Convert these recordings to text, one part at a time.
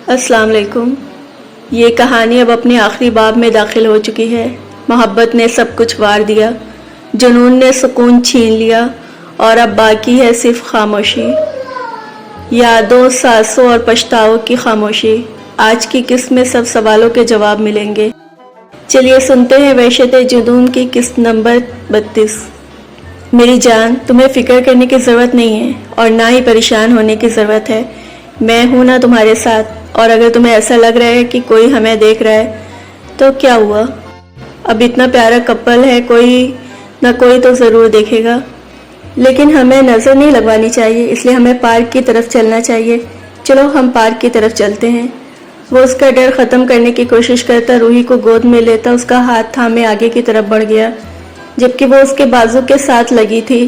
السلام علیکم۔ یہ کہانی اب اپنے آخری باب میں داخل ہو چکی ہے۔ محبت نے سب کچھ وار دیا، جنون نے سکون چھین لیا، اور اب باقی ہے صرف خاموشی، یادوں، سانسوں اور پچھتاؤں کی خاموشی۔ آج کی قسط میں سب سوالوں کے جواب ملیں گے۔ چلیے سنتے ہیں وحشت جنون کی قسط نمبر 32۔ میری جان، تمہیں فکر کرنے کی ضرورت نہیں ہے اور نہ ہی پریشان ہونے کی ضرورت ہے۔ میں ہوں نا تمہارے ساتھ، اور اگر تمہیں ایسا لگ رہا ہے کہ کوئی ہمیں دیکھ رہا ہے تو کیا ہوا؟ اب اتنا پیارا کپل ہے، کوئی نہ کوئی تو ضرور دیکھے گا، لیکن ہمیں نظر نہیں لگوانی چاہیے، اس لیے ہمیں پارک کی طرف چلنا چاہیے۔ چلو ہم پارک کی طرف چلتے ہیں۔ وہ اس کا ڈر ختم کرنے کی کوشش کرتا روحی کو گود میں لیتا اس کا ہاتھ تھامے آگے کی طرف بڑھ گیا، جبکہ وہ اس کے بازو کے ساتھ لگی تھی،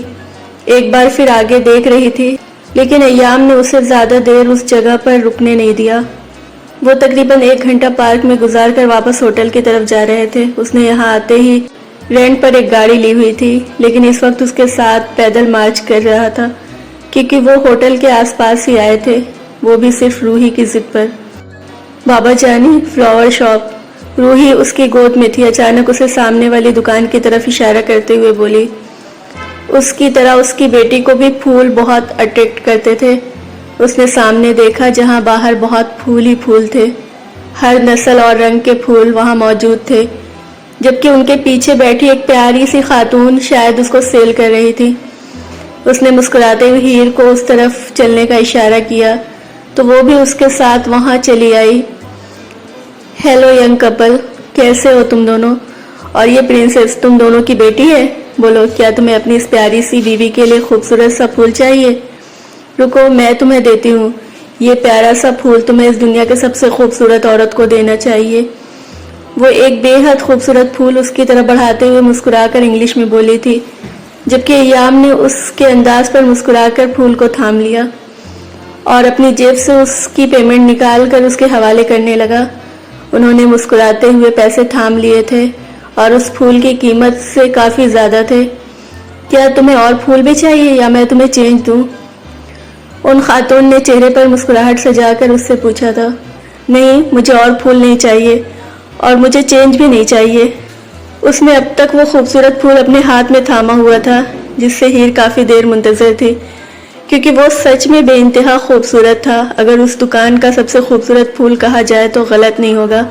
ایک بار پھر آگے دیکھ رہی تھی، لیکن ایام نے اسے زیادہ دیر اس جگہ پر رکنے نہیں دیا۔ وہ تقریباً 1 گھنٹہ پارک میں گزار کر واپس ہوٹل کی طرف جا رہے تھے۔ اس نے یہاں آتے ہی رینٹ پر ایک گاڑی لی ہوئی تھی، لیکن اس وقت اس کے ساتھ پیدل مارچ کر رہا تھا، کیونکہ وہ ہوٹل کے آس پاس ہی آئے تھے، وہ بھی صرف روحی کی ضد پر۔ بابا جانی، فلاور شاپ۔ روحی اس کی گود میں تھی، اچانک اسے سامنے والی دکان کی طرف اشارہ کرتے ہوئے بولی۔ اس کی طرح اس کی بیٹی کو بھی پھول بہت اٹریکٹ کرتے تھے۔ اس نے سامنے دیکھا جہاں باہر بہت پھول ہی پھول تھے، ہر نسل اور رنگ کے پھول وہاں موجود تھے، جبکہ ان کے پیچھے بیٹھی ایک پیاری سی خاتون شاید اس کو سیل کر رہی تھی۔ اس نے مسکراتے ہوئے ہیر کو اس طرف چلنے کا اشارہ کیا تو وہ بھی اس کے ساتھ وہاں چلی آئی۔ ہیلو ینگ کپل، کیسے ہو تم دونوں؟ اور یہ پرنسس تم دونوں کی بیٹی ہے؟ بولو، کیا تمہیں اپنی اس پیاری سی بیوی کے لیے خوبصورت سا پھول چاہیے؟ رکو، میں تمہیں دیتی ہوں۔ یہ پیارا سا پھول تمہیں اس دنیا کے سب سے خوبصورت عورت کو دینا چاہیے۔ وہ ایک بے حد خوبصورت پھول اس کی طرف بڑھاتے ہوئے مسکرا کر انگلش میں بولی تھی، جبکہ ایام نے اس کے انداز پر مسکرا کر پھول کو تھام لیا اور اپنی جیب سے اس کی پیمنٹ نکال کر اس کے حوالے کرنے لگا۔ انہوں نے مسکراتے ہوئے پیسے تھام لیے تھے اور اس پھول کی قیمت سے کافی زیادہ تھے۔ کیا تمہیں اور پھول بھی چاہیے یا میں تمہیں چینج دوں؟ ان خاتون نے چہرے پر مسکراہٹ سجا کر اس سے پوچھا تھا۔ نہیں، مجھے اور پھول نہیں چاہیے اور مجھے چینج بھی نہیں چاہیے۔ اس نے اب تک وہ خوبصورت پھول اپنے ہاتھ میں تھاما ہوا تھا جس سے ہیر کافی دیر منتظر تھی، کیونکہ وہ سچ میں بے انتہا خوبصورت تھا۔ اگر اس دکان کا سب سے خوبصورت پھول کہا جائے تو غلط نہیں ہوگا۔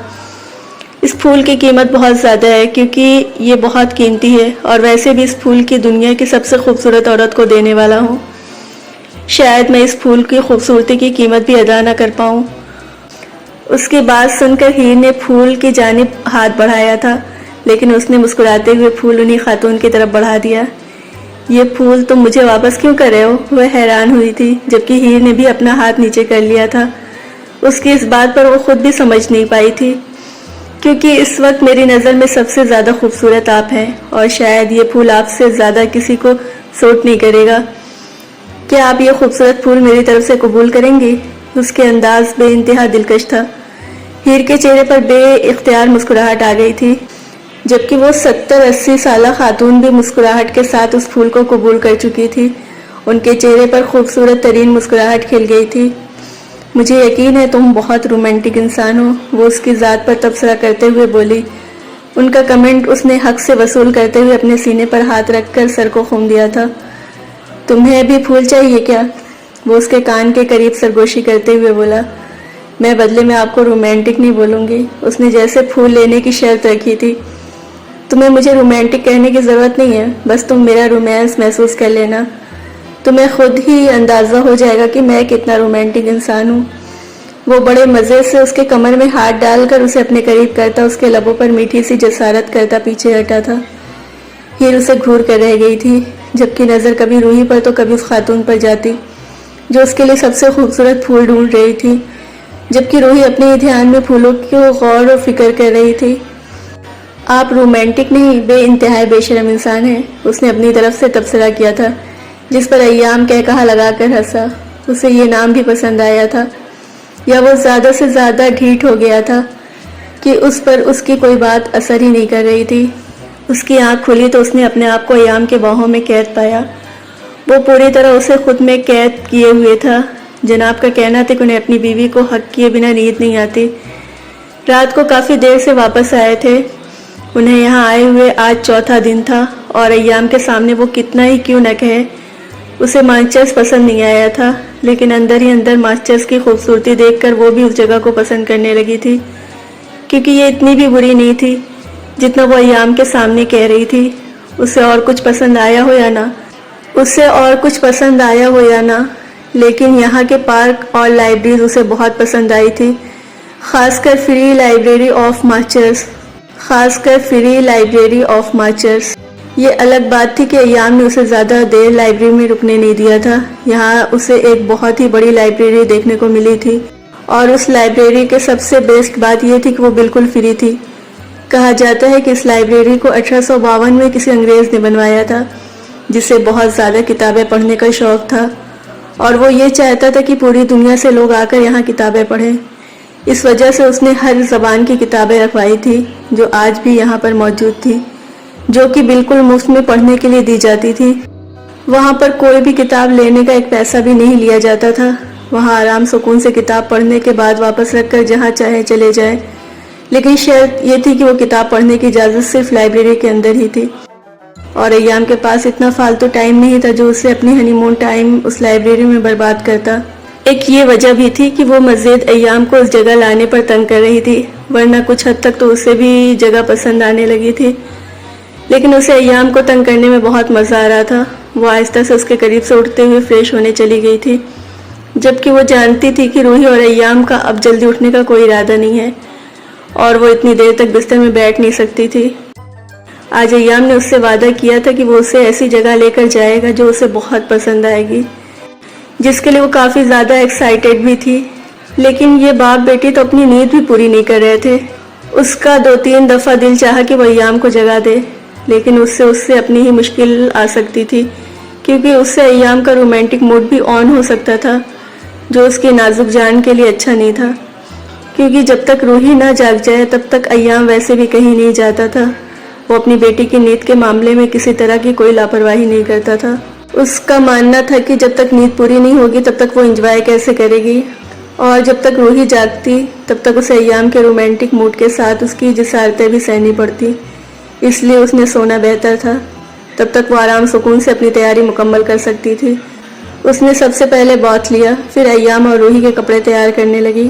اس پھول کی قیمت بہت زیادہ ہے کیونکہ یہ بہت قیمتی ہے، اور ویسے بھی اس پھول کی دنیا کی سب سے خوبصورت عورت کو دینے والا ہوں۔ شاید میں اس پھول کی خوبصورتی کی قیمت بھی ادا نہ کر پاؤں۔ اس کی بات سن کر ہیر نے پھول کی جانب ہاتھ بڑھایا تھا، لیکن اس نے مسکراتے ہوئے پھول انہی خاتون کی طرف بڑھا دیا۔ یہ پھول تم مجھے واپس کیوں کر رہے ہو؟ وہ حیران ہوئی تھی، جبکہ ہیر نے بھی اپنا ہاتھ نیچے کر لیا تھا۔ اس کی اس بات پر وہ خود بھی سمجھ نہیں پائی تھی، کیونکہ اس وقت میری نظر میں سب سے زیادہ خوبصورت آپ ہیں، اور شاید یہ پھول آپ سے زیادہ کسی کو سوٹ نہیں کرے گا۔ کیا آپ یہ خوبصورت پھول میری طرف سے قبول کریں گی؟ اس کے انداز بے انتہا دلکش تھا۔ ہیر کے چہرے پر بے اختیار مسکراہٹ آ گئی تھی، جبکہ وہ 70-80 سالہ خاتون بھی مسکراہٹ کے ساتھ اس پھول کو قبول کر چکی تھی۔ ان کے چہرے پر خوبصورت ترین مسکراہٹ کھل گئی تھی۔ مجھے یقین ہے تم بہت رومانٹک انسان ہو، وہ اس کی ذات پر تبصرہ کرتے ہوئے بولی۔ ان کا کمنٹ اس نے حق سے وصول کرتے ہوئے اپنے سینے پر ہاتھ رکھ کر سر کو خم دیا تھا۔ تمہیں بھی پھول چاہیے کیا؟ وہ اس کے کان کے قریب سرگوشی کرتے ہوئے بولا۔ میں بدلے میں آپ کو رومانٹک نہیں بولوں گی، اس نے جیسے پھول لینے کی شرط رکھی تھی۔ تمہیں مجھے رومانٹک کہنے کی ضرورت نہیں ہے، بس تم میرا رومانس محسوس کر لینا، تمہیں خود ہی اندازہ ہو جائے گا کہ میں کتنا رومانٹک انسان ہوں۔ وہ بڑے مزے سے اس کے کمر میں ہاتھ ڈال کر اسے اپنے قریب کرتا، اس کے لبوں پر میٹھی سی جسارت کرتا پیچھے ہٹا تھا۔ ہیر اسے گھور کر رہ گئی تھی، جبکہ نظر کبھی روحی پر تو کبھی اس خاتون پر جاتی جو اس کے لیے سب سے خوبصورت پھول ڈھونڈ رہی تھی، جبکہ روحی اپنے ہی دھیان میں پھولوں کو غور و فکر کر رہی تھی۔ آپ رومانٹک نہیں، بے انتہائی بے شرم انسان ہیں، اس نے اپنی طرف سے تبصرہ کیا تھا، جس پر ایام کہا لگا کر ہنسا۔ اسے یہ نام بھی پسند آیا تھا، یا وہ زیادہ سے زیادہ ڈھیٹ ہو گیا تھا کہ اس پر اس کی کوئی بات اثر ہی نہیں کر رہی تھی۔ اس کی آنکھ کھلی تو اس نے اپنے آپ کو ایام کے باہوں میں قید پایا۔ وہ پوری طرح اسے خود میں قید کیے ہوئے تھا، جناب کا کہنا تھا کہ انہیں اپنی بیوی کو حق کیے بنا نیند نہیں آتی۔ رات کو کافی دیر سے واپس آئے تھے، انہیں یہاں آئے ہوئے آج چوتھا دن تھا، اور ایام کے سامنے وہ کتنا ہی کیوں نہ کہے اسے ماسٹرز پسند نہیں آیا تھا، لیکن اندر ہی اندر ماسٹرز کی خوبصورتی دیکھ کر وہ بھی اس جگہ کو پسند کرنے لگی تھی، کیونکہ یہ اتنی بھی بری نہیں تھی جتنا وہ ایام کے سامنے کہہ رہی تھی۔ اسے اور کچھ پسند آیا ہو یا نہ، لیکن یہاں کے پارک اور لائبریریز اسے بہت پسند آئی تھی، خاص کر فری لائبریری آف ماسٹرز۔ یہ الگ بات تھی کہ ایام نے اسے زیادہ دیر لائبریری میں رکنے نہیں دیا تھا۔ یہاں اسے ایک بہت ہی بڑی لائبریری دیکھنے کو ملی تھی، اور اس لائبریری کے سب سے بیسٹ بات یہ تھی کہ وہ بالکل فری تھی۔ کہا جاتا ہے کہ اس لائبریری کو 1852 میں کسی انگریز نے بنوایا تھا، جسے بہت زیادہ کتابیں پڑھنے کا شوق تھا، اور وہ یہ چاہتا تھا کہ پوری دنیا سے لوگ آ کر یہاں کتابیں پڑھیں۔ اس وجہ سے اس نے ہر زبان کی کتابیں رکھوائی تھی جو آج بھی یہاں پر موجود تھی، جو کہ بالکل مفت میں پڑھنے کے لیے دی جاتی تھی۔ وہاں پر کوئی بھی کتاب لینے کا ایک پیسہ بھی نہیں لیا جاتا تھا۔ وہاں آرام سکون سے کتاب پڑھنے کے بعد واپس رکھ کر جہاں چاہے چلے جائے، لیکن شرط یہ تھی کہ وہ کتاب پڑھنے کی اجازت صرف لائبریری کے اندر ہی تھی، اور ایام کے پاس اتنا فالتو ٹائم نہیں تھا جو اسے اپنی ہنی مون ٹائم اس لائبریری میں برباد کرتا۔ ایک یہ وجہ بھی تھی کہ وہ مزید ایام کو اس جگہ لانے پر تنگ کر رہی تھی، ورنہ کچھ حد تک تو اسے بھی جگہ پسند آنے لگی تھی، لیکن اسے ایام کو تنگ کرنے میں بہت مزہ آ رہا تھا۔ وہ آہستہ سے اس کے قریب سے اٹھتے ہوئے فریش ہونے چلی گئی تھی، جبکہ وہ جانتی تھی کہ روحی اور ایام کا اب جلدی اٹھنے کا کوئی ارادہ نہیں ہے، اور وہ اتنی دیر تک بستر میں بیٹھ نہیں سکتی تھی۔ آج ایام نے اس سے وعدہ کیا تھا کہ وہ اسے ایسی جگہ لے کر جائے گا جو اسے بہت پسند آئے گی، جس کے لیے وہ کافی زیادہ ایکسائٹیڈ بھی تھی، لیکن یہ باپ بیٹی تو اپنی نیند بھی پوری نہیں کر رہے تھے۔ اس کا 2-3 دفعہ دل چاہا کہ وہ ایام کو جگا دے، لیکن اس سے اپنی ہی مشکل آ سکتی تھی، کیونکہ اس سے ایام کا رومانٹک موڈ بھی آن ہو سکتا تھا، جو اس کی نازک جان کے لیے اچھا نہیں تھا، کیونکہ جب تک روحی نہ جاگ جائے تب تک ایام ویسے بھی کہیں نہیں جاتا تھا۔ وہ اپنی بیٹی کی نیند کے معاملے میں کسی طرح کی کوئی لاپرواہی نہیں کرتا تھا۔ اس کا ماننا تھا کہ جب تک نیند پوری نہیں ہوگی تب تک وہ انجوائے کیسے کرے گی، اور جب تک روحی جاگتی تب تک اسے ایام کے رومانٹک موڈ کے ساتھ اس کی جسارتیں بھی سہنی پڑتی، اس لیے اس نے سونا بہتر تھا، تب تک وہ آرام سکون سے اپنی تیاری مکمل کر سکتی تھی۔ اس نے سب سے پہلے باتھ لیا، پھر ایام اور روحی کے کپڑے تیار کرنے لگی۔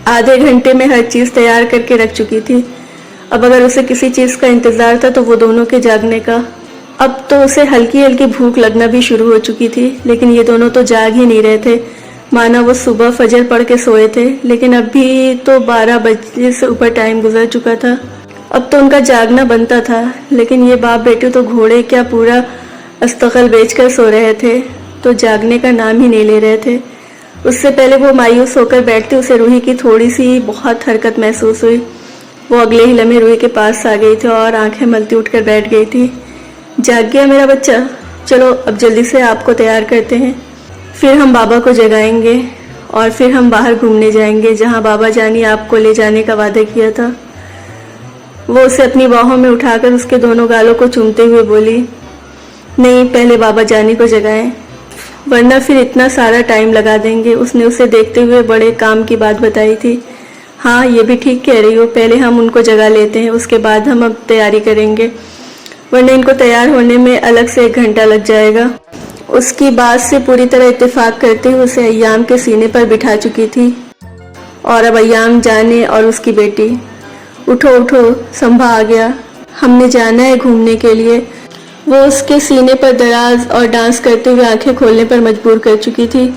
آدھے گھنٹے میں ہر چیز تیار کر کے رکھ چکی تھی۔ اب اگر اسے کسی چیز کا انتظار تھا تو وہ دونوں کے جاگنے کا۔ اب تو اسے ہلکی ہلکی بھوک لگنا بھی شروع ہو چکی تھی، لیکن یہ دونوں تو جاگ ہی نہیں رہے تھے، مانا وہ صبح فجر پڑھ کے سوئے تھے، لیکن ابھی تو 12 بجے سے اوپر ٹائم گزر چکا تھا۔ اب تو ان کا جاگنا بنتا تھا، لیکن یہ باپ بیٹی تو گھوڑے کیا پورا استقل بیچ کر سو رہے تھے، تو جاگنے کا نام ہی نہیں لے رہے تھے۔ اس سے پہلے وہ مایوس ہو کر بیٹھتے اسے روحی کی تھوڑی سی بہت حرکت محسوس ہوئی۔ وہ اگلے ہی لمحے روحی کے پاس آ گئی تھی اور آنکھیں ملتی اٹھ کر بیٹھ گئی تھی۔ جاگ گیا میرا بچہ؟ چلو اب جلدی سے آپ کو تیار کرتے ہیں، پھر ہم بابا کو جگائیں گے، اور پھر ہم باہر گھومنے جائیں گے جہاں بابا جانی آپ کو لے جانے کا وعدہ کیا تھا۔ وہ اسے اپنی باہوں میں اٹھا کر اس کے دونوں گالوں کو چومتے ہوئے بولی، نہیں، پہلے بابا جانی کو جگائیں، ورنہ پھر اتنا سارا ٹائم لگا دیں گے۔ اس نے اسے دیکھتے ہوئے بڑے کام کی بات بتائی تھی۔ ہاں، یہ بھی ٹھیک کہہ رہی ہو، پہلے ہم ان کو جگا لیتے ہیں، اس کے بعد ہم اب تیاری کریں گے، ورنہ ان کو تیار ہونے میں الگ سے 1 گھنٹہ لگ جائے گا۔ اس کی بات سے پوری طرح اتفاق کرتے ہوئے اسے ایام کے سینے پر بٹھا چکی تھی، اور اب ایام جانے اور اس کی بیٹی، اٹھو اٹھو، سنبھا آ گیا، ہم نے جانا ہے گھومنے کے لیے۔ وہ اس کے سینے پر دراز اور ڈانس کرتے ہوئے آنکھیں کھولنے پر مجبور کر چکی تھی۔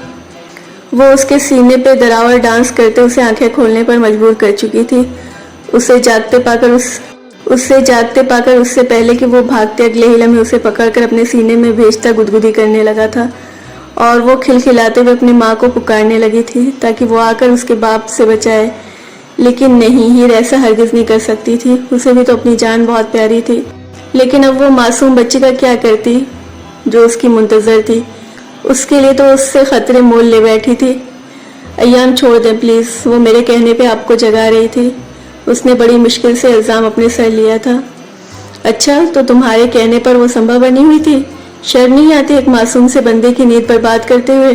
اسے آنکھیں کھولنے پر مجبور کر چکی تھی۔ اسے جاگتے پا کر اس سے پہلے کہ وہ بھاگتے اگلے ہی لمحے اسے پکڑ کر اپنے سینے میں بھیجتا گدگدی کرنے لگا تھا، اور وہ کھلکھلاتے ہوئے اپنی ماں کو پکارنے لگی تھی تاکہ وہ آ کر اس کے باپ سے بچائے، لیکن نہیں، ہیر ایسا ہرگز نہیں کر سکتی تھی، اسے بھی تو اپنی جان بہت پیاری تھی۔ لیکن اب وہ معصوم بچی کا کیا کرتی جو اس کی منتظر تھی؟ اس کے لیے تو اس سے خطرے مول لے بیٹھی تھی۔ ایام چھوڑ دیں پلیز، وہ میرے کہنے پہ آپ کو جگا رہی تھی۔ اس نے بڑی مشکل سے الزام اپنے سر لیا تھا۔ اچھا، تو تمہارے کہنے پر وہ سنبھا بنی ہوئی تھی؟ شرم نہیں آتی ایک معصوم سے بندے کی نیند برباد کرتے ہوئے؟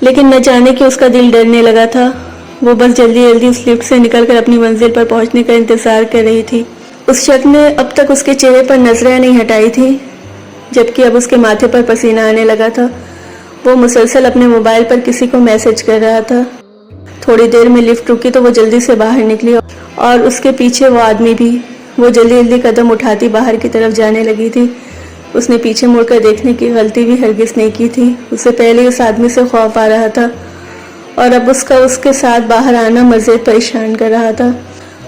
لیکن نہ جانے کہ اس کا دل ڈرنے لگا تھا۔ وہ بس جلدی جلدی اس لفٹ سے نکل کر اپنی منزل پر پہنچنے کا انتظار کر رہی تھی۔ اس شخص نے اب تک اس کے چہرے پر نظریں نہیں ہٹائی تھی، جبکہ اب اس کے ماتھے پر پسینہ آنے لگا تھا۔ وہ مسلسل اپنے موبائل پر کسی کو میسج کر رہا تھا۔ تھوڑی دیر میں لفٹ رکی تو وہ جلدی سے باہر نکلی اور اس کے پیچھے وہ آدمی بھی۔ وہ جلدی جلدی قدم اٹھاتی باہر کی طرف جانے لگی تھی۔ اس نے پیچھے مڑ کر دیکھنے کی غلطی بھی ہرگز نہیں کی تھی۔ اسے پہلے اس آدمی سے خوف آ رہا تھا اور اب اس کے ساتھ باہر آنا مزید پریشان کر رہا تھا۔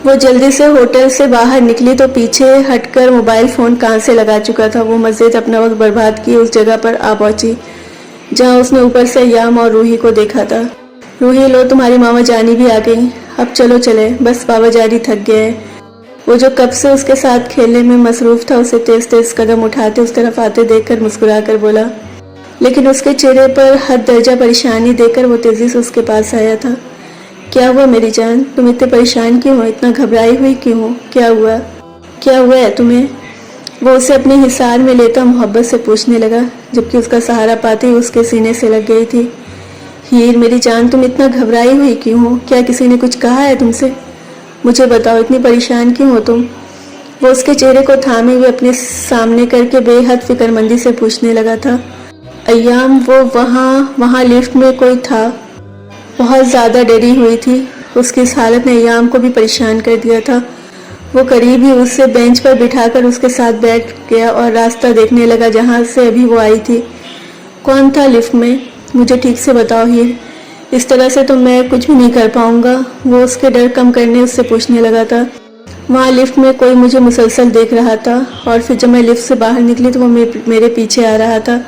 وہ جلدی سے ہوٹل سے باہر نکلی تو پیچھے ہٹ کر موبائل فون کان سے لگا چکا تھا۔ وہ مزید اپنا وقت برباد کیے اس جگہ پر آ پہنچی جہاں اس نے اوپر سے ایام اور روحی کو دیکھا تھا۔ روحی، لو تمہاری ماما جانی بھی آ گئی، اب چلو چلے، بس بابا جانی تھک گئے۔ وہ جو کب سے اس کے ساتھ کھیلنے میں مصروف تھا اسے تیز تیز قدم اٹھاتے اس طرف آتے دیکھ کر مسکرا کر بولا، لیکن اس کے چہرے پر حد درجہ پریشانی دیکھ کر وہ تیزی سے اس کے پاس آیا تھا۔ کیا ہوا میری جان؟ تم اتنے پریشان کیوں ہو؟ اتنا گھبرائی ہوئی کیوں ہو؟ کیا ہوا ہے تمہیں؟ وہ اسے اپنے حصار میں لیتا محبت سے پوچھنے لگا، جبکہ اس کا سہارا پاتے ہی اس کے سینے سے لگ گئی تھی۔ ہیر میری جان، تم اتنا گھبرائی ہوئی کیوں ہو؟ کیا کسی نے کچھ کہا ہے تم سے؟ مجھے بتاؤ، اتنی پریشان کیوں ہو تم؟ وہ اس کے چہرے کو تھامے ہوئے اپنے سامنے کر کے بے حد فکر مندی سے پوچھنے لگا تھا۔ ایام، وہ وہاں لفٹ میں کوئی تھا۔ بہت زیادہ ڈری ہوئی تھی۔ اس کی اس حالت نے ایام کو بھی پریشان کر دیا تھا۔ وہ قریب ہی اسے بینچ پر بٹھا کر اس کے ساتھ بیٹھ گیا اور راستہ دیکھنے لگا جہاں سے ابھی وہ آئی تھی۔ کون تھا لفٹ میں؟ مجھے ٹھیک سے بتاؤ ہیر، اس طرح سے تو میں کچھ بھی نہیں کر پاؤں گا۔ وہ اس کے ڈر کم کرنے اس سے پوچھنے لگا تھا۔ وہاں لفٹ میں کوئی مجھے مسلسل دیکھ رہا تھا اور پھر جب میں لفٹ سے باہر نکلی تو وہ میرے پیچھے آ رہا تھا۔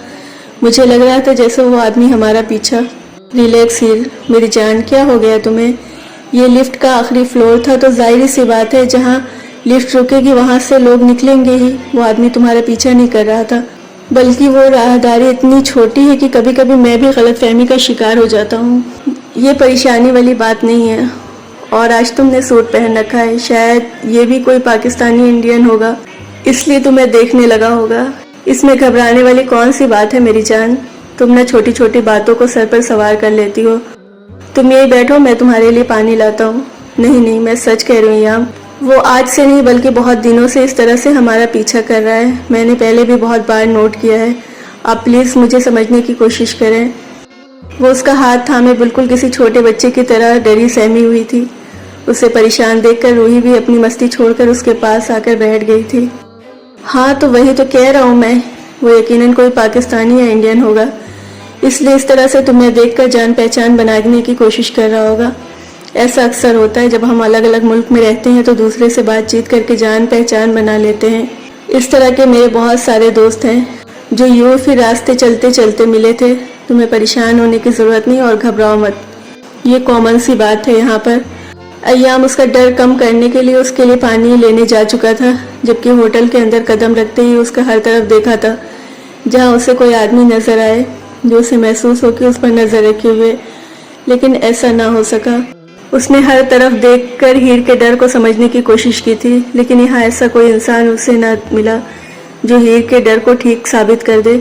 مجھے لگ رہا تھا جیسے وہ آدمی ہمارا پیچھا۔ ریلیکس ہیر میری جان، کیا ہو گیا تمہیں؟ یہ لفٹ کا آخری فلور تھا تو ظاہری سی بات ہے جہاں لفٹ رکے گی وہاں سے لوگ نکلیں گے ہی۔ وہ آدمی تمہارا پیچھا نہیں کر رہا تھا، بلکہ وہ راہداری اتنی چھوٹی ہے کہ کبھی کبھی میں بھی غلط فہمی کا شکار ہو جاتا ہوں۔ یہ پریشانی والی بات نہیں ہے۔ اور آج تم نے سوٹ پہن رکھا ہے، شاید یہ بھی کوئی پاکستانی انڈین ہوگا، اس لیے تمہیں دیکھنے لگا ہوگا۔ اس میں گھبرانے والی کون سی بات ہے میری جان؟ تم نہ چھوٹی چھوٹی باتوں کو سر پر سوار کر لیتی ہو۔ تم یہی بیٹھو، میں تمہارے لیے پانی لاتا ہوں۔ نہیں، میں سچ کہہ رہی ہوں یام، وہ آج سے نہیں بلکہ بہت دنوں سے اس طرح سے ہمارا پیچھا کر رہا ہے۔ میں نے پہلے بھی بہت بار نوٹ کیا ہے۔ آپ پلیز مجھے سمجھنے کی کوشش کریں۔ وہ اس کا ہاتھ تھامے بالکل کسی چھوٹے بچے کی طرح ڈری سہمی ہوئی تھی۔ اسے پریشان دیکھ کر روحی بھی اپنی مستی چھوڑ کر اس کے پاس آ کر بیٹھ گئی تھی۔ ہاں تو وہی تو کہہ رہا ہوں میں، وہ یقیناً کوئی پاکستانی یا انڈین ہوگا، اس لیے اس طرح سے تمہیں دیکھ کر جان پہچان بنانے کی کوشش کر رہا ہوگا۔ ایسا اکثر ہوتا ہے جب ہم الگ الگ ملک میں رہتے ہیں تو دوسرے سے بات چیت کر کے جان پہچان بنا لیتے ہیں۔ اس طرح کے میرے بہت سارے دوست ہیں جو یوں پھر راستے چلتے چلتے ملے تھے۔ تمہیں پریشان ہونے کی ضرورت نہیں اور گھبراؤ مت، یہ کامن سی بات ہے یہاں پر۔ ایام اس کا ڈر کم کرنے کے لیے اس کے لیے پانی لینے جا چکا تھا، جبکہ ہوٹل کے اندر قدم رکھتے ہی اس کا ہر طرف دیکھا تھا جہاں اسے کوئی آدمی نظر آئے جو اسے محسوس ہو کہ اس پر نظر رکھے ہوئے، لیکن ایسا نہ ہو سکا۔ اس نے ہر طرف دیکھ کر ہیر کے ڈر کو سمجھنے کی کوشش کی تھی، لیکن یہاں ایسا کوئی انسان اسے نہ ملا جو ہیر کے ڈر کو ٹھیک ثابت کر دے۔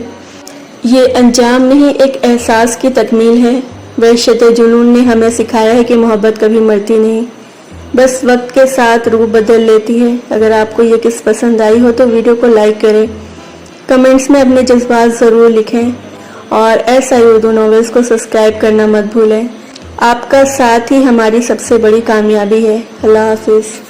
یہ انجام نہیں، ایک احساس کی تکمیل ہے۔ وحشت جنون نے ہمیں سکھایا ہے کہ محبت کبھی مرتی نہیں، بس وقت کے ساتھ روح بدل لیتی ہے۔ اگر آپ کو یہ قصہ پسند آئی ہو تو ویڈیو کو لائک کریں، کمنٹس میں اپنے جذبات ضرور لکھیں اور ایسا ہی اردو ناولز کو سبسکرائب کرنا مت بھولیں۔ آپ کا ساتھ ہی ہماری سب سے بڑی کامیابی ہے۔ اللہ حافظ۔